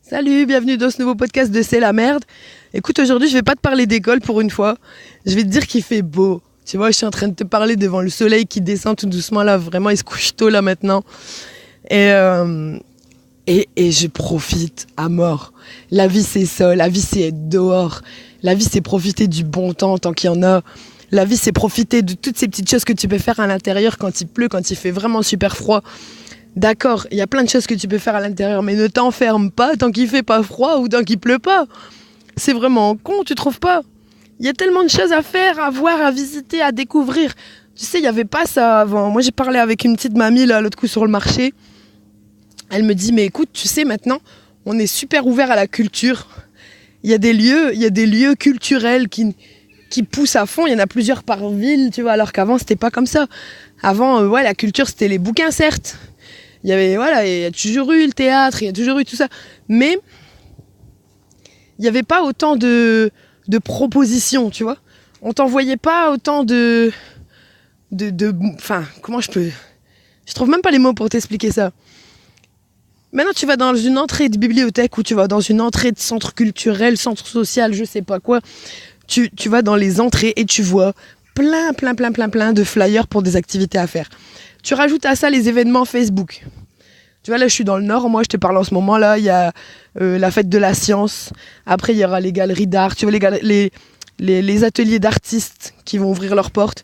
Salut, bienvenue dans ce nouveau podcast de C'est la merde. Écoute, aujourd'hui, je vais pas te parler d'école pour une fois. Je vais te dire qu'il fait beau. Tu vois, je suis en train de te parler devant le soleil qui descend tout doucement là. Vraiment, il se couche tôt là maintenant. Et je profite à mort. La vie, c'est ça. La vie, c'est être dehors. La vie, c'est profiter du bon temps tant qu'il y en a. La vie, c'est profiter de toutes ces petites choses que tu peux faire à l'intérieur quand il pleut, quand il fait vraiment super froid. D'accord, il y a plein de choses que tu peux faire à l'intérieur, mais ne t'enferme pas tant qu'il fait pas froid ou tant qu'il pleut pas. C'est vraiment con, tu trouves pas? Il y a tellement de choses à faire, à voir, à visiter, à découvrir. Tu sais, il n'y avait pas ça avant. Moi, j'ai parlé avec une petite mamie, là, l'autre coup, sur le marché. Elle me dit, mais écoute, tu sais, maintenant, on est super ouvert à la culture. Il y a des lieux culturels qui poussent à fond. Il y en a plusieurs par ville, tu vois, alors qu'avant, c'était pas comme ça. Avant, la culture, c'était les bouquins, certes. Il y a toujours eu le théâtre, il y a toujours eu tout ça. Mais il n'y avait pas autant de propositions, tu vois. On t'envoyait pas autant Enfin, comment je peux... Je trouve même pas les mots pour t'expliquer ça. Maintenant, tu vas dans une entrée de bibliothèque ou tu vas dans une entrée de centre culturel, centre social, je sais pas quoi. Tu vas dans les entrées et tu vois plein de flyers pour des activités à faire. Tu rajoutes à ça les événements Facebook. Tu vois, là, je suis dans le Nord. Moi, je te parle en ce moment. Là, il y a la fête de la science. Après, il y aura les galeries d'art. Tu vois, les ateliers d'artistes qui vont ouvrir leurs portes.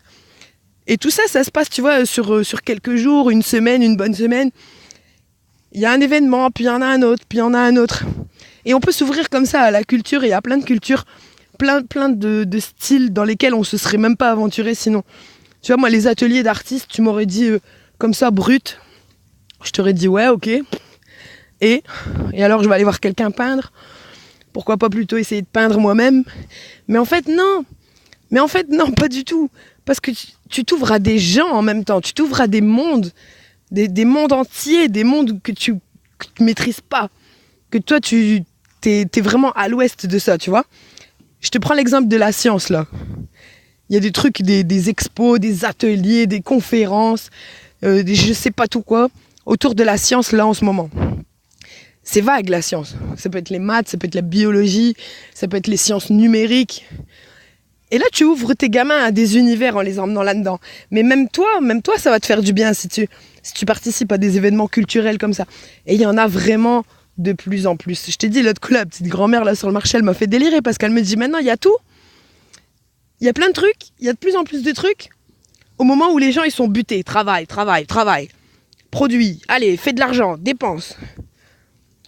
Et tout ça, ça se passe, tu vois, sur quelques jours, une semaine, une bonne semaine. Il y a un événement, puis il y en a un autre, puis il y en a un autre. Et on peut s'ouvrir comme ça à la culture. Il y a plein de cultures, plein de styles dans lesquels on ne se serait même pas aventuré sinon. Tu vois, moi, les ateliers d'artistes, tu m'aurais dit comme ça, brut. Je t'aurais dit, ouais, ok. Et alors, je vais aller voir quelqu'un peindre. Pourquoi pas plutôt essayer de peindre moi-même? Mais en fait, non. Pas du tout. Parce que tu t'ouvres à des gens en même temps. Tu t'ouvres à des mondes. Des mondes entiers. Des mondes que tu maîtrises pas. Que toi, t'es vraiment à l'ouest de ça, tu vois. Je te prends l'exemple de la science, là. Il y a des trucs, des expos, des ateliers, des conférences, je sais pas tout quoi, autour de la science, là, en ce moment. C'est vague, la science. Ça peut être les maths, ça peut être la biologie, ça peut être les sciences numériques. Et là, tu ouvres tes gamins à des univers en les emmenant là-dedans. Mais même toi, ça va te faire du bien si tu participes à des événements culturels comme ça. Et il y en a vraiment de plus en plus. Je t'ai dit, l'autre coup, la petite grand-mère, là, sur le marché, elle m'a fait délirer parce qu'elle me dit, maintenant, il y a tout. Il y a plein de trucs, il y a de plus en plus de trucs. Au moment où les gens, ils sont butés. Travail. Produit. Allez, fais de l'argent, dépense.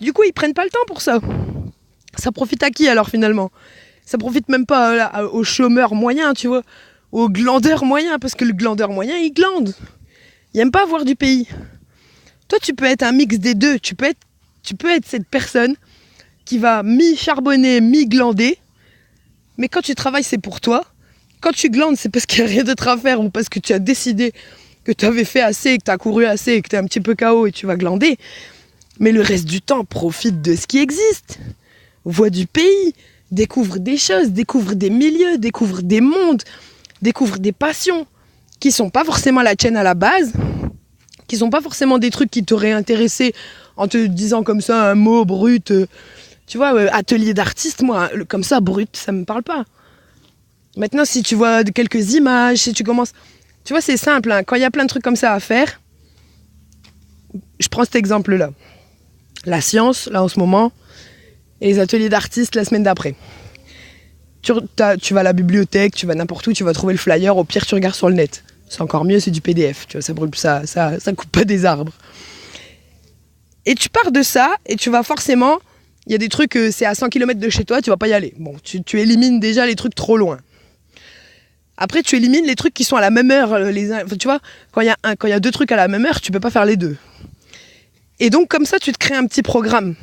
Du coup, ils prennent pas le temps pour ça. Ça profite à qui alors finalement? Ça profite même pas aux chômeurs moyens, tu vois, aux glandeurs moyens, parce que le glandeur moyen, il glande. Il aime pas voir du pays. Toi, tu peux être un mix des deux. Tu peux être cette personne qui va mi-charbonner, mi-glander. Mais quand tu travailles, c'est pour toi. Quand tu glandes, c'est parce qu'il n'y a rien d'autre à faire ou parce que tu as décidé que tu avais fait assez, que tu as couru assez et que tu es un petit peu KO et tu vas glander. Mais le reste du temps, profite de ce qui existe. Vois du pays, découvre des choses, découvre des milieux, découvre des mondes, découvre des passions qui sont pas forcément la tienne à la base, qui sont pas forcément des trucs qui t'auraient intéressé en te disant comme ça un mot brut. Tu vois, atelier d'artiste, moi, comme ça, brut, ça me parle pas. Maintenant, si tu vois quelques images, si tu commences... Tu vois, c'est simple, hein. Quand il y a plein de trucs comme ça à faire, je prends cet exemple-là. La science, là, en ce moment, et les ateliers d'artistes la semaine d'après. Tu vas à la bibliothèque, tu vas n'importe où, tu vas trouver le flyer, au pire, tu regardes sur le net. C'est encore mieux, c'est du PDF, tu vois, ça brûle, ça coupe pas des arbres. Et tu pars de ça, et tu vas forcément... Il y a des trucs, c'est à 100 km de chez toi, tu vas pas y aller. Bon, tu élimines déjà les trucs trop loin. Après, tu élimines les trucs qui sont à la même heure. Tu vois, quand il y a deux trucs à la même heure, tu peux pas faire les deux. Et donc, comme ça, tu te crées un petit programme.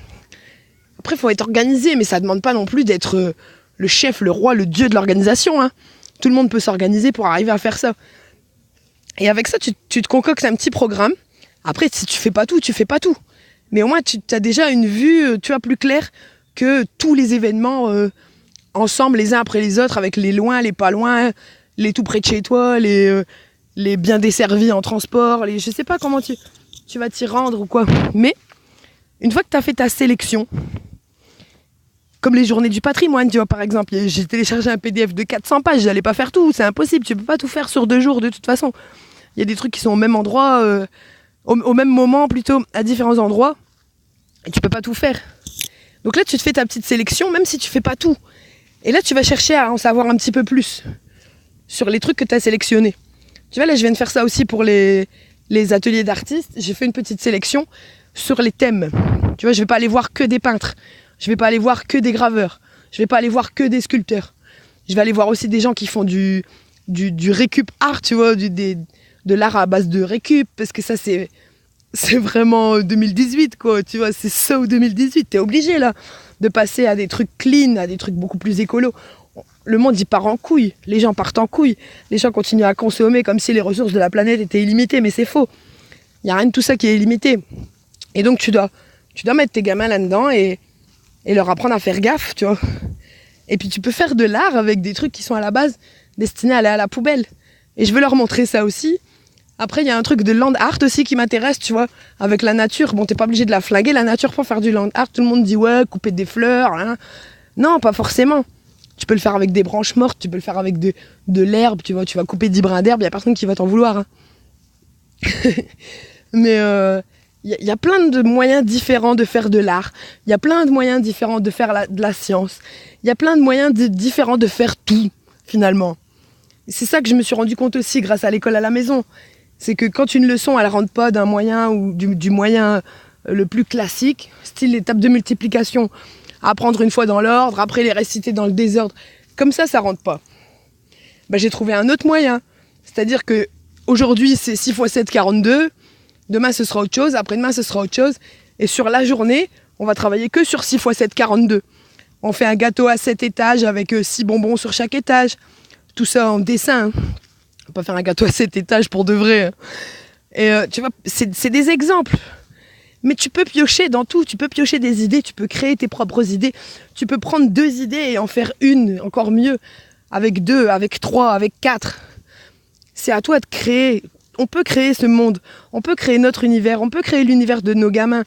Après, il faut être organisé, mais ça demande pas non plus d'être le chef, le roi, le dieu de l'organisation. Hein. Tout le monde peut s'organiser pour arriver à faire ça. Et avec ça, tu te concoctes un petit programme. Après, si tu fais pas tout, tu fais pas tout. Mais au moins, tu as déjà une vue, tu vois, plus claire que tous les événements ensemble, les uns après les autres, avec les loin, les pas loin, les tout près de chez toi, les bien desservis en transport, je sais pas comment tu vas t'y rendre ou quoi. Mais une fois que tu as fait ta sélection, Comme les journées du patrimoine, tu vois, par exemple. J'ai téléchargé un PDF de 400 pages, j'allais pas faire tout, c'est impossible, tu peux pas tout faire sur 2 jours de toute façon. Il y a des trucs qui sont au même endroit, au même moment plutôt, à différents endroits, et tu peux pas tout faire. Donc là, tu te fais ta petite sélection, même si tu fais pas tout. Et là, tu vas chercher à en savoir un petit peu plus sur les trucs que tu as sélectionnés. Tu vois, là, je viens de faire ça aussi pour les ateliers d'artistes. J'ai fait une petite sélection sur les thèmes. Tu vois, je vais pas aller voir que des peintres. Je vais pas aller voir que des graveurs. Je vais pas aller voir que des sculpteurs. Je vais aller voir aussi des gens qui font du récup art, tu vois, de l'art à base de récup, parce que ça, c'est vraiment 2018, quoi, tu vois, c'est so 2018. T'es obligé, là, de passer à des trucs clean, à des trucs beaucoup plus écolos. Le monde, il part en couille. Les gens partent en couille. Les gens continuent à consommer comme si les ressources de la planète étaient illimitées, mais c'est faux. Il n'y a rien de tout ça qui est illimité. Et donc, tu dois mettre tes gamins là-dedans et leur apprendre à faire gaffe, tu vois. Et puis, tu peux faire de l'art avec des trucs qui sont à la base destinés à aller à la poubelle. Et je veux leur montrer ça aussi. Après, il y a un truc de land art aussi qui m'intéresse, tu vois, avec la nature. Bon, t'es pas obligé de la flinguer, la nature, pour faire du land art. Tout le monde dit, ouais, couper des fleurs, hein. Non, pas forcément. Tu peux le faire avec des branches mortes, tu peux le faire avec de l'herbe, tu vois. Tu vas couper 10 brins d'herbe, il y a personne qui va t'en vouloir, hein. Mais y a plein de moyens différents de faire de l'art. Il y a plein de moyens différents de faire de la science. Il y a plein de moyens différents de faire tout, finalement. C'est ça que je me suis rendu compte aussi grâce à l'école à la maison. C'est que quand une leçon, elle rentre pas d'un moyen ou du moyen le plus classique, style les tables de multiplication, apprendre une fois dans l'ordre, après les réciter dans le désordre, comme ça rentre pas. Ben, j'ai trouvé un autre moyen. C'est-à-dire que aujourd'hui, c'est 6 x 7, 42. Demain, ce sera autre chose. Après-demain, ce sera autre chose. Et sur la journée, on va travailler que sur 6 x 7, 42. On fait un gâteau à 7 étages avec 6 bonbons sur chaque étage. Tout ça en dessin. On va pas faire un gâteau à 7 étages pour de vrai. Et tu vois, c'est des exemples. Mais tu peux piocher dans tout. Tu peux piocher des idées. Tu peux créer tes propres idées. Tu peux prendre 2 idées et en faire une, encore mieux. Avec 2, avec 3, avec 4. C'est à toi de créer. On peut créer ce monde. On peut créer notre univers. On peut créer l'univers de nos gamins.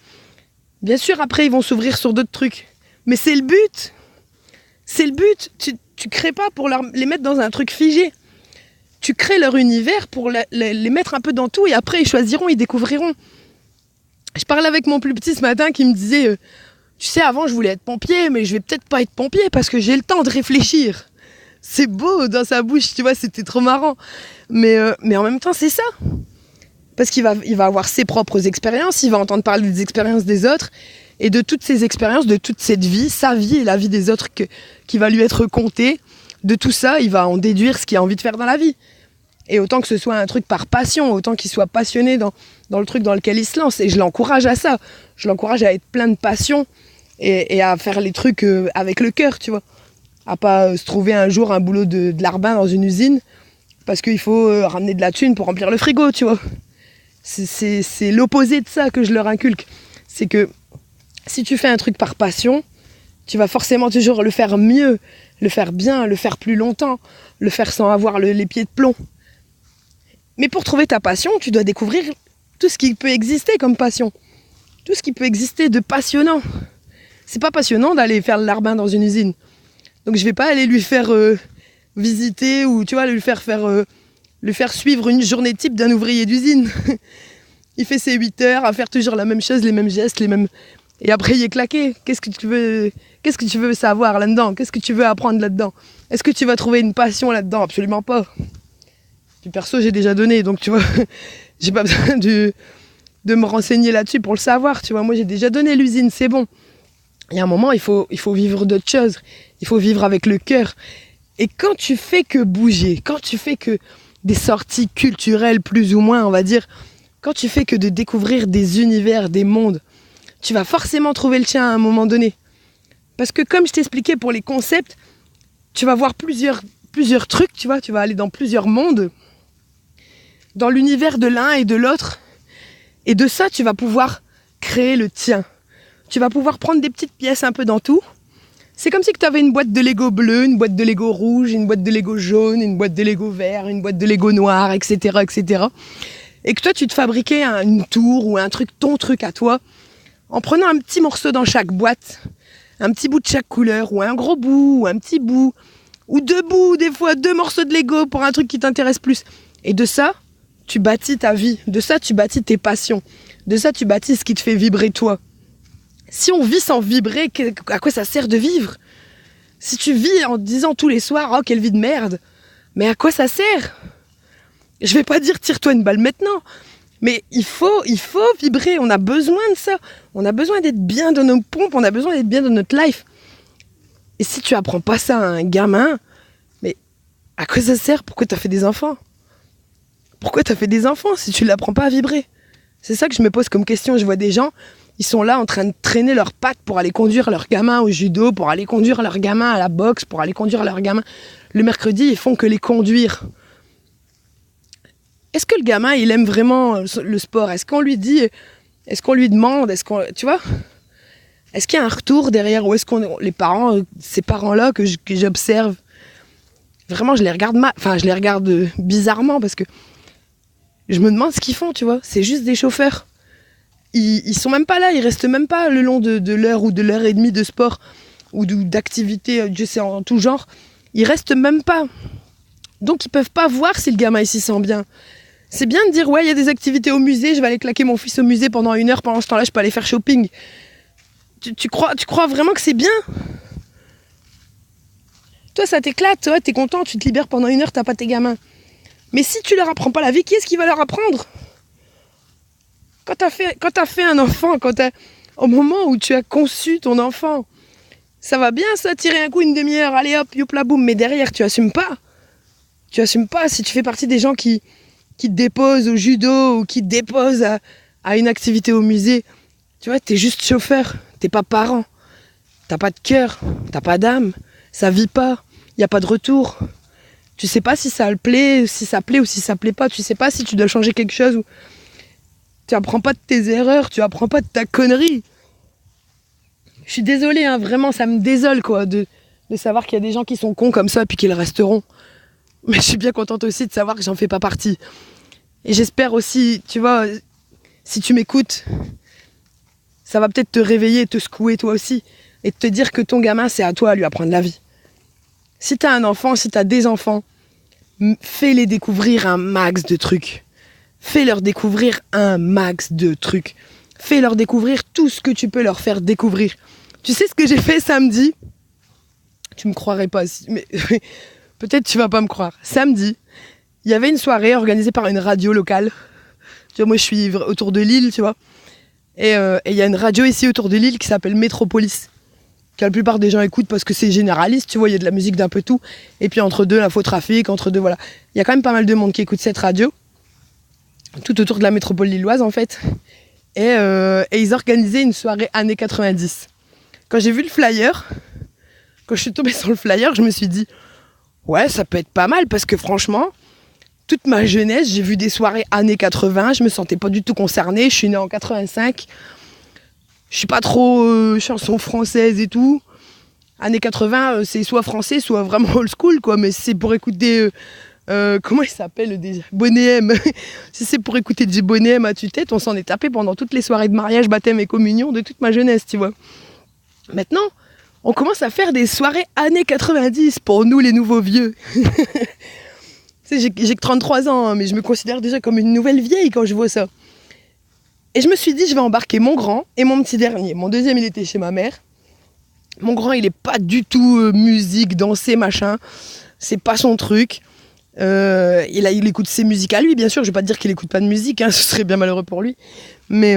Bien sûr, après, ils vont s'ouvrir sur d'autres trucs. Mais c'est le but. C'est le but. Tu crées pas pour les mettre dans un truc figé. Tu crées leur univers pour les mettre un peu dans tout. Et après, ils choisiront, ils découvriront. Je parlais avec mon plus petit ce matin qui me disait tu sais, avant, je voulais être pompier, mais je vais peut-être pas être pompier parce que j'ai le temps de réfléchir. C'est beau dans sa bouche, tu vois, c'était trop marrant. Mais en même temps, c'est ça. Parce qu'il va avoir ses propres expériences, il va entendre parler des expériences des autres, et de toutes ces expériences, de toute cette vie, sa vie et la vie des autres qui va lui être contée, de tout ça, il va en déduire ce qu'il a envie de faire dans la vie. Et autant que ce soit un truc par passion, autant qu'il soit passionné dans le truc dans lequel il se lance. Et je l'encourage à ça. Je l'encourage à être plein de passion et à faire les trucs avec le cœur, tu vois. À pas se trouver un jour un boulot de larbin dans une usine parce qu'il faut ramener de la thune pour remplir le frigo, tu vois. C'est l'opposé de ça que je leur inculque. C'est que si tu fais un truc par passion, tu vas forcément toujours le faire mieux, le faire bien, le faire plus longtemps, le faire sans avoir les pieds de plomb. Mais pour trouver ta passion, tu dois découvrir tout ce qui peut exister comme passion. Tout ce qui peut exister de passionnant. C'est pas passionnant d'aller faire le larbin dans une usine. Donc je vais pas aller lui faire visiter ou tu vois, lui faire suivre une journée type d'un ouvrier d'usine. Il fait ses 8 heures à faire toujours la même chose, les mêmes gestes, les mêmes... Et après il est claqué. Qu'est-ce que tu veux savoir là-dedans? Qu'est-ce que tu veux apprendre là-dedans? Est-ce que tu vas trouver une passion là-dedans? Absolument pas. Du perso, j'ai déjà donné, donc tu vois, j'ai pas besoin de me renseigner là-dessus pour le savoir, tu vois. Moi, j'ai déjà donné l'usine, c'est bon. Il y a un moment, il faut vivre d'autres choses. Il faut vivre avec le cœur. Et quand tu fais que bouger, quand tu fais que des sorties culturelles, plus ou moins, on va dire, quand tu fais que de découvrir des univers, des mondes, tu vas forcément trouver le tien à un moment donné. Parce que comme je t'expliquais pour les concepts, tu vas voir plusieurs trucs, tu vois, tu vas aller dans plusieurs mondes, dans l'univers de l'un et de l'autre. Et de ça, tu vas pouvoir créer le tien. Tu vas pouvoir prendre des petites pièces un peu dans tout. C'est comme si tu avais une boîte de Lego bleu, une boîte de Lego rouge, une boîte de Lego jaune, une boîte de Lego vert, une boîte de Lego noir, etc., etc. Et que toi, tu te fabriquais une tour ou un truc, ton truc à toi, en prenant un petit morceau dans chaque boîte, un petit bout de chaque couleur, ou un gros bout, ou un petit bout, ou 2 bouts, des fois 2 morceaux de Lego pour un truc qui t'intéresse plus. Et de ça, tu bâtis ta vie, de ça tu bâtis tes passions, de ça tu bâtis ce qui te fait vibrer toi. Si on vit sans vibrer, à quoi ça sert de vivre ? Si tu vis en te disant tous les soirs « Oh, quelle vie de merde !» Mais à quoi ça sert ? Je vais pas dire « Tire-toi une balle maintenant !» Mais il faut vibrer, on a besoin de ça. On a besoin d'être bien dans nos pompes, on a besoin d'être bien dans notre life. Et si tu apprends pas ça à un gamin, mais à quoi ça sert ? Pourquoi t'as fait des enfants ? Pourquoi t'as fait des enfants si tu l'apprends pas à vibrer ? C'est ça que je me pose comme question. Je vois des gens, ils sont là en train de traîner leurs pattes pour aller conduire leur gamin au judo, pour aller conduire leur gamin à la boxe, pour aller conduire leur gamin. Le mercredi, ils font que les conduire. Est-ce que le gamin, il aime vraiment le sport ? Est-ce qu'on lui dit, est-ce qu'on lui demande, tu vois ? Est-ce qu'il y a un retour derrière ? Ou est-ce les parents, ces parents-là que j'observe, vraiment, je les regarde bizarrement parce que je me demande ce qu'ils font, tu vois. C'est juste des chauffeurs. Ils sont même pas là, ils restent même pas le long de l'heure ou de l'heure et demie de sport ou d'activité, je sais, en tout genre. Ils restent même pas. Donc ils peuvent pas voir si le gamin il s'y sent bien. C'est bien de dire, ouais, il y a des activités au musée, je vais aller claquer mon fils au musée pendant 1 heure, pendant ce temps-là, je peux aller faire shopping. Tu crois vraiment que c'est bien ? Toi, ça t'éclate, toi, t'es content, tu te libères pendant 1 heure, t'as pas tes gamins. Mais si tu leur apprends pas la vie, qui est-ce qui va leur apprendre ? Quand t'as fait un enfant, au moment où tu as conçu ton enfant, ça va bien ça, tirer un coup 1/2 heure, allez hop, youpla boum, mais derrière, tu assumes pas. Tu assumes pas si tu fais partie des gens qui te déposent au judo ou qui te déposent à une activité au musée. Tu vois, t'es juste chauffeur, t'es pas parent. T'as pas de cœur, t'as pas d'âme, ça vit pas, y a pas de retour. Tu sais pas si ça plaît, si ça plaît ou si ça plaît pas. Tu sais pas si tu dois changer quelque chose ou... Tu apprends pas de tes erreurs, tu apprends pas de ta connerie. Je suis désolée, hein, vraiment, ça me désole quoi, de savoir qu'il y a des gens qui sont cons comme ça et puis qu'ils le resteront. Mais je suis bien contente aussi de savoir que j'en fais pas partie. Et j'espère aussi, tu vois, si tu m'écoutes, ça va peut-être te réveiller, te secouer toi aussi, et te dire que ton gamin, c'est à toi à lui apprendre la vie. Si t'as un enfant, si t'as des enfants, fais-les découvrir un max de trucs. Fais-leur découvrir un max de trucs. Fais-leur découvrir tout ce que tu peux leur faire découvrir. Tu sais ce que j'ai fait samedi ? Tu me croirais pas, mais peut-être tu vas pas me croire. Samedi, il y avait une soirée organisée par une radio locale. Tu vois, moi je suis autour de Lille, tu vois. Et il y a une radio ici autour de Lille qui s'appelle Métropolis, que la plupart des gens écoutent parce que c'est généraliste, tu vois, il y a de la musique d'un peu tout. Et puis entre deux, l'infotrafic, entre deux, voilà. Il y a quand même pas mal de monde qui écoute cette radio, tout autour de la métropole lilloise en fait. Et ils organisaient une soirée années 90. Quand j'ai vu le flyer, quand je suis tombée sur le flyer, je me suis dit, ouais, ça peut être pas mal parce que franchement, toute ma jeunesse, j'ai vu des soirées années 80, je me sentais pas du tout concernée, je suis née en 85. Je suis pas trop chanson française et tout. Années 80, c'est soit français, soit vraiment old school, quoi. Mais c'est pour écouter... comment il s'appelle déjà ? Bonnet M. Si c'est pour écouter du Bonnet M à tue-tête, on s'en est tapé pendant toutes les soirées de mariage, baptême et communion de toute ma jeunesse, tu vois. Maintenant, on commence à faire des soirées années 90 pour nous, les nouveaux vieux. J'ai que 33 ans, hein, mais je me considère déjà comme une nouvelle vieille quand je vois ça. Et je me suis dit, je vais embarquer mon grand et mon petit dernier. Mon deuxième, il était chez ma mère. Mon grand, il est pas du tout musique, danser, machin. C'est pas son truc. Il écoute ses musiques à lui, bien sûr. Je vais pas te dire qu'il écoute pas de musique, hein, ce serait bien malheureux pour lui. Mais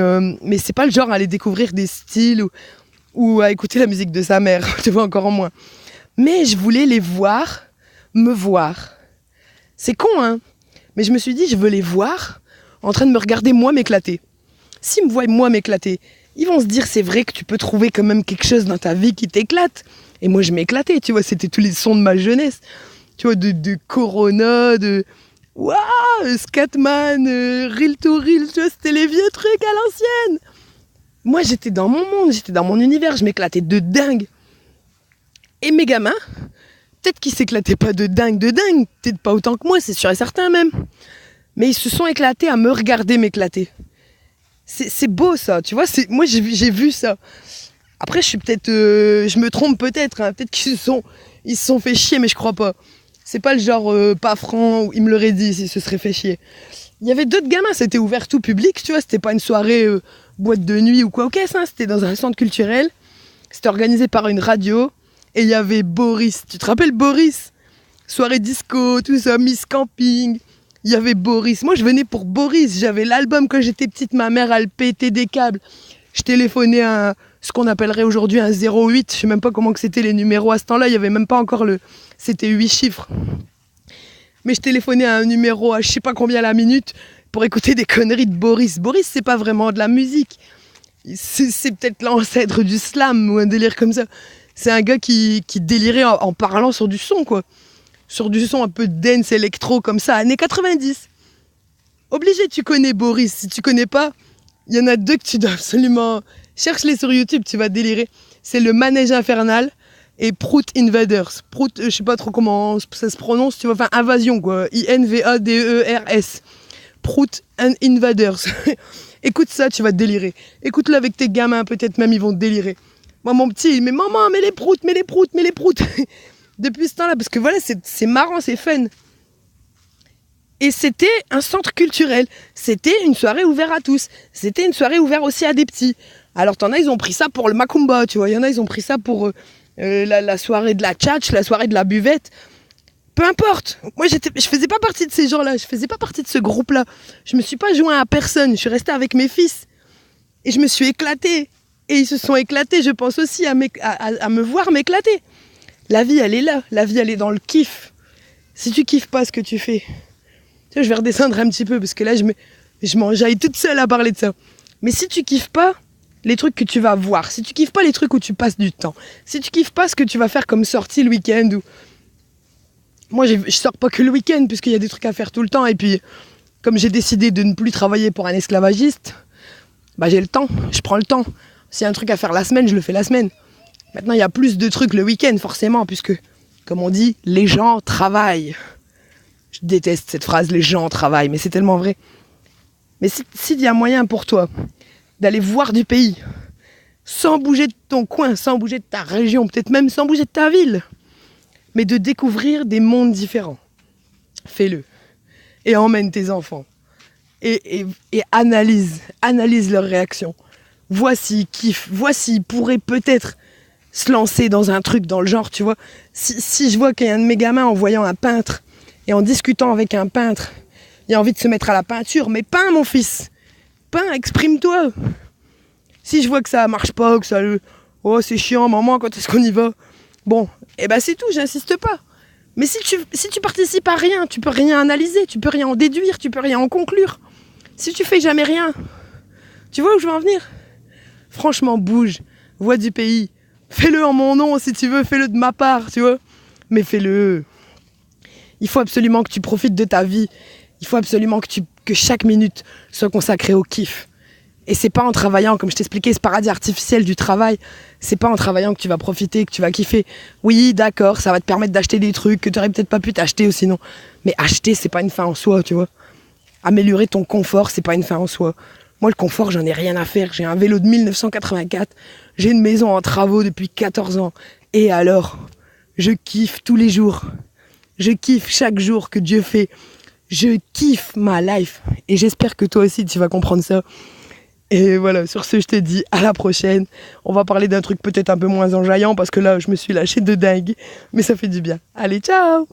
c'est pas le genre à aller découvrir des styles ou à écouter la musique de sa mère, tu vois, encore en moins. Mais je voulais les voir, me voir. C'est con, hein. Mais je me suis dit, je veux les voir en train de me regarder moi m'éclater. S'ils me voient moi m'éclater, ils vont se dire c'est vrai que tu peux trouver quand même quelque chose dans ta vie qui t'éclate. Et moi je m'éclatais, tu vois, c'était tous les sons de ma jeunesse. Tu vois, de Corona, de waouh, Scatman, Reel to Reel, tu vois, c'était les vieux trucs à l'ancienne. Moi j'étais dans mon monde, j'étais dans mon univers, je m'éclatais de dingue. Et mes gamins, peut-être qu'ils s'éclataient pas de dingue, peut-être pas autant que moi, c'est sûr et certain même. Mais ils se sont éclatés à me regarder m'éclater. C'est beau ça, tu vois, moi j'ai vu ça. Après, je me trompe peut-être, hein. Peut-être ils se sont fait chier, mais je crois pas. C'est pas le genre pas franc où il me l'aurait dit s'il se serait fait chier. Il y avait d'autres gamins, c'était ouvert tout public, tu vois, c'était pas une soirée boîte de nuit ou quoi. Ok, ça, c'était dans un centre culturel. C'était organisé par une radio. Et il y avait Boris. Tu te rappelles Boris? Soirée disco, tout ça, Miss Camping. Il y avait Boris. Moi, je venais pour Boris. J'avais l'album quand j'étais petite. Ma mère, elle pétait des câbles. Je téléphonais à ce qu'on appellerait aujourd'hui un 08. Je sais même pas comment que c'était les numéros à ce temps-là. Il y avait même pas encore C'était 8 chiffres. Mais je téléphonais à un numéro à je sais pas combien la minute pour écouter des conneries de Boris. Boris, c'est pas vraiment de la musique. C'est peut-être l'ancêtre du slam ou un délire comme ça. C'est un gars qui délirait en parlant sur du son, quoi. Sur du son un peu dance, électro, comme ça, années 90. Obligé, tu connais Boris. Si tu connais pas, il y en a deux que tu dois absolument... Cherche-les sur YouTube, tu vas délirer. C'est le Manège Infernal et Prout Invaders. Prout, je sais pas trop comment ça se prononce, tu vois, enfin, Invasion, quoi. Invaders. Prout Invaders. Écoute ça, tu vas délirer. Écoute-le avec tes gamins, peut-être même ils vont délirer. Moi, mon petit, il met maman, mets les proutes. Depuis ce temps-là, parce que voilà, c'est marrant, c'est fun. Et c'était un centre culturel. C'était une soirée ouverte à tous. C'était une soirée ouverte aussi à des petits. Alors, t'en as, ils ont pris ça pour le macumba, tu vois. Il y en a, ils ont pris ça pour la soirée de la tchatch, la soirée de la buvette. Peu importe. Moi, je faisais pas partie de ces gens-là. Je faisais pas partie de ce groupe-là. Je me suis pas joint à personne. Je suis restée avec mes fils. Et je me suis éclatée. Et ils se sont éclatés, je pense aussi, à me voir m'éclater. La vie, elle est là. La vie, elle est dans le kiff. Si tu kiffes pas ce que tu fais... Tu vois, je vais redescendre un petit peu, parce que là, je m'enjaille toute seule à parler de ça. Mais si tu kiffes pas les trucs que tu vas voir, si tu kiffes pas les trucs où tu passes du temps, si tu kiffes pas ce que tu vas faire comme sortie le week-end, ou... Moi, je sors pas que le week-end, puisqu'il y a des trucs à faire tout le temps. Et puis, comme j'ai décidé de ne plus travailler pour un esclavagiste, bah, j'ai le temps, je prends le temps. S'il y a un truc à faire la semaine, je le fais la semaine. Maintenant, il y a plus de trucs le week-end, forcément, puisque, comme on dit, les gens travaillent. Je déteste cette phrase, les gens travaillent, mais c'est tellement vrai. Mais s'il y a moyen pour toi d'aller voir du pays, sans bouger de ton coin, sans bouger de ta région, peut-être même sans bouger de ta ville, mais de découvrir des mondes différents, fais-le. Et emmène tes enfants. Et analyse leurs réactions. Vois s'ils kiffent, vois s'ils pourraient peut-être se lancer dans un truc dans le genre, tu vois. Si je vois qu'il y a un de mes gamins en voyant un peintre et en discutant avec un peintre, il a envie de se mettre à la peinture, mais peins, mon fils. Peins, exprime-toi. Si je vois que ça marche pas, que ça... Oh, c'est chiant, maman, quand est-ce qu'on y va? Bon, et ben c'est tout, j'insiste pas. Mais si tu participes à rien, tu peux rien analyser, tu peux rien en déduire, tu peux rien en conclure. Si tu fais jamais rien, tu vois où je veux en venir? Franchement, bouge, vois du pays. Fais-le en mon nom, si tu veux, fais-le de ma part, tu vois. Mais fais-le. Il faut absolument que tu profites de ta vie. Il faut absolument que chaque minute soit consacrée au kiff. Et c'est pas en travaillant, comme je t'expliquais, ce paradis artificiel du travail, c'est pas en travaillant que tu vas profiter, que tu vas kiffer. Oui, d'accord, ça va te permettre d'acheter des trucs que tu aurais peut-être pas pu t'acheter ou sinon. Mais acheter, c'est pas une fin en soi, tu vois. Améliorer ton confort, c'est pas une fin en soi. Moi, le confort, j'en ai rien à faire. J'ai un vélo de 1984. J'ai une maison en travaux depuis 14 ans. Et alors, je kiffe tous les jours. Je kiffe chaque jour que Dieu fait. Je kiffe ma life. Et j'espère que toi aussi, tu vas comprendre ça. Et voilà, sur ce, je te dis à la prochaine. On va parler d'un truc peut-être un peu moins enjaillant parce que là, je me suis lâchée de dingue. Mais ça fait du bien. Allez, ciao!